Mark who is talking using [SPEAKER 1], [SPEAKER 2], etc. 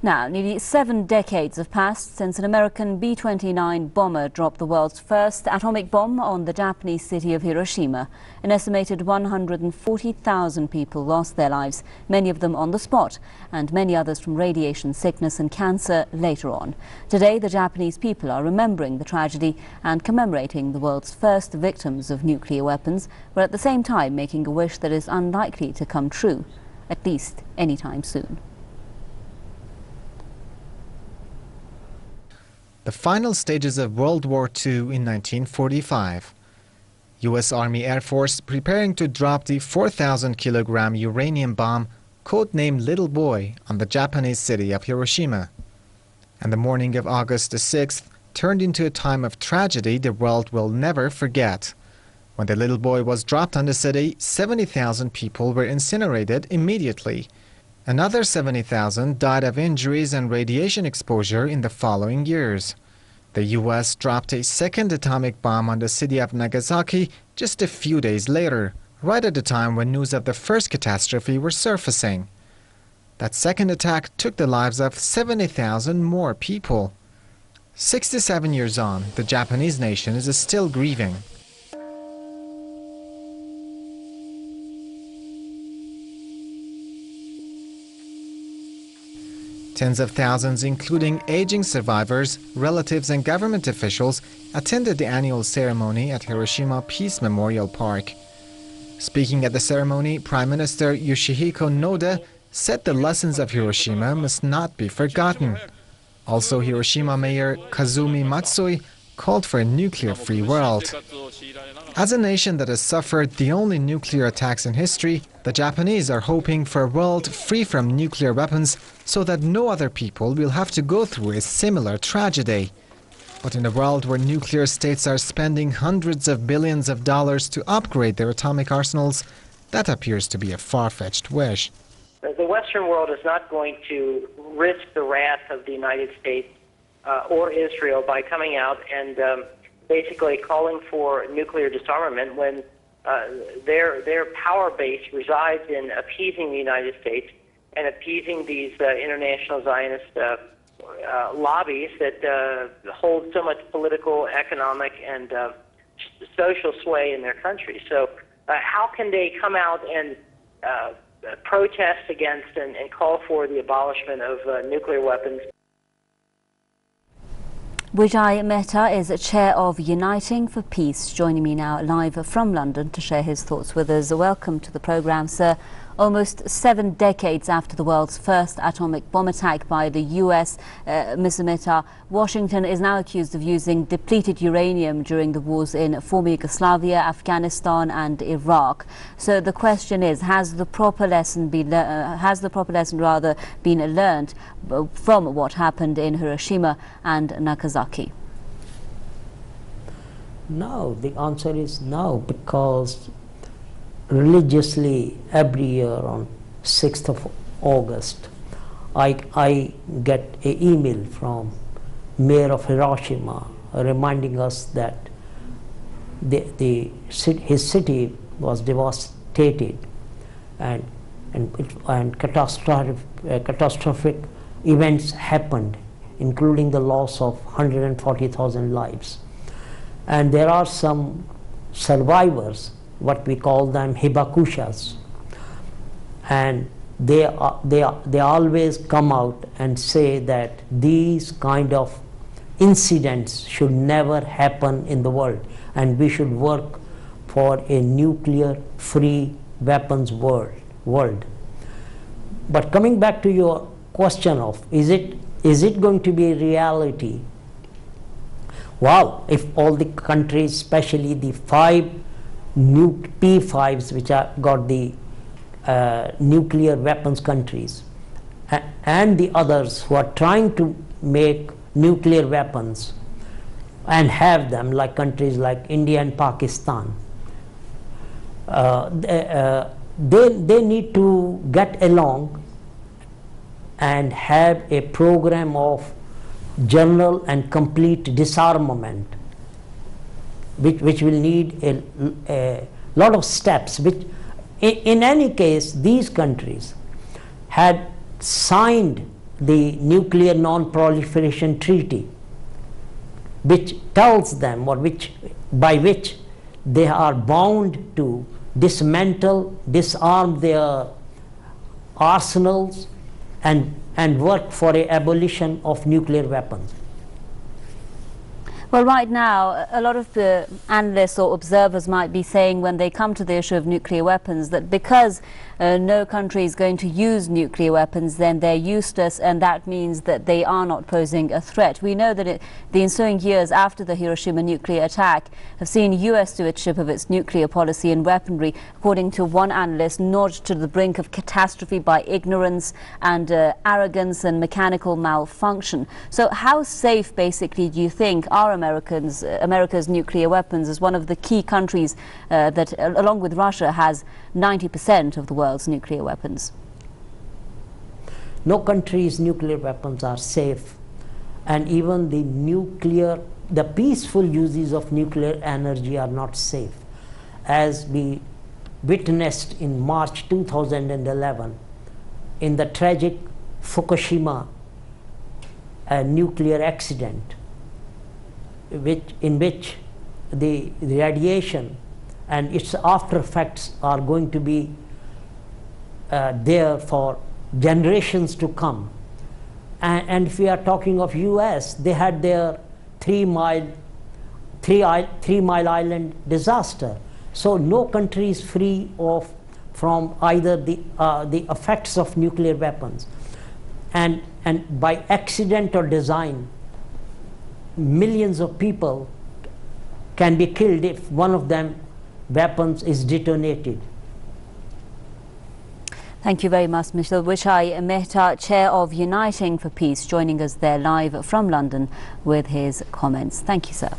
[SPEAKER 1] Now, nearly 7 decades have passed since an American B-29 bomber dropped the world's first atomic bomb on the Japanese city of Hiroshima. An estimated 140,000 people lost their lives, many of them on the spot, and many others from radiation sickness and cancer later on. Today, the Japanese people are remembering the tragedy and commemorating the world's first victims of nuclear weapons, but at the same time making a wish that is unlikely to come true, at least anytime soon.
[SPEAKER 2] The final stages of World War II in 1945. U.S. Army Air Force preparing to drop the 4,000-kilogram uranium bomb, codenamed Little Boy, on the Japanese city of Hiroshima. And the morning of August the 6th turned into a time of tragedy the world will never forget. When the Little Boy was dropped on the city, 70,000 people were incinerated immediately. Another 70,000 died of injuries and radiation exposure in the following years. The U.S. dropped a second atomic bomb on the city of Nagasaki just a few days later, right at the time when news of the first catastrophe were surfacing. That second attack took the lives of 70,000 more people. 67 years on, the Japanese nation is still grieving. Tens of thousands, including aging survivors, relatives and government officials, attended the annual ceremony at Hiroshima Peace Memorial Park. Speaking at the ceremony, Prime Minister Yoshihiko Noda said the lessons of Hiroshima must not be forgotten. Also, Hiroshima Mayor Kazumi Matsui called for a nuclear-free world. As a nation that has suffered the only nuclear attacks in history, the Japanese are hoping for a world free from nuclear weapons so that no other people will have to go through a similar tragedy. But in a world where nuclear states are spending hundreds of billions of dollars to upgrade their atomic arsenals, that appears to be a far-fetched wish.
[SPEAKER 3] The Western world is not going to risk the wrath of the United States or Israel by coming out and basically calling for nuclear disarmament when their power base resides in appeasing the United States and appeasing these international Zionist lobbies that hold so much political, economic, and social sway in their country. So how can they come out and protest against and call for the abolishment of nuclear weapons?
[SPEAKER 1] Vijay Mehta is chair of Uniting for Peace, joining me now live from London to share his thoughts with us. Welcome to the programme, sir. Almost 7 decades after the world's first atomic bomb attack by the US, Mr. Mehta, Washington is now accused of using depleted uranium during the wars in former Yugoslavia, Afghanistan and Iraq. So the question is, has the proper lesson been learned from what happened in Hiroshima and Nagasaki?
[SPEAKER 4] No, the answer is no, because religiously every year on 6th of August I get an email from Mayor of Hiroshima reminding us that his city was devastated and catastrophic events happened, including the loss of 140,000 lives. And there are some survivors, what we call them hibakushas, and they always come out and say that these kind of incidents should never happen in the world, and we should work for a nuclear free weapons world. But coming back to your question of is it going to be a reality? Well, if all the countries, especially the 5 P5s, which are got the nuclear weapons countries, and the others who are trying to make nuclear weapons and have them, like countries like India and Pakistan, they need to get along and have a program of general and complete disarmament, which will need a lot of steps, which in any case these countries had signed the Nuclear Non-Proliferation Treaty, which tells them, or by which they are bound to dismantle, disarm their arsenals and work for a abolition of nuclear weapons.
[SPEAKER 1] Well, right now, a lot of the analysts or observers might be saying, when they come to the issue of nuclear weapons, that because no country is going to use nuclear weapons, then they're useless, and that means that they are not posing a threat. We know that the ensuing years after the Hiroshima nuclear attack have seen U.S. stewardship of its nuclear policy and weaponry, according to one analyst, nudged to the brink of catastrophe by ignorance and arrogance and mechanical malfunction. So how safe, basically, do you think are America's nuclear weapons, as one of the key countries that, along with Russia, has 90% of the world's nuclear weapons?
[SPEAKER 4] No country's nuclear weapons are safe, and even the peaceful uses of nuclear energy are not safe. As we witnessed in March 2011 in the tragic Fukushima nuclear accident, in which the radiation and its after effects are going to be there for generations to come. And if we are talking of US, they had their 3 Mile Island disaster. So no country is free from either the effects of nuclear weapons. And by accident or design, millions of people can be killed if one of them weapons is detonated.
[SPEAKER 1] Thank you very much, Mr. Vishai Mehta, Chair of Uniting for Peace, joining us there live from London with his comments. Thank you, sir.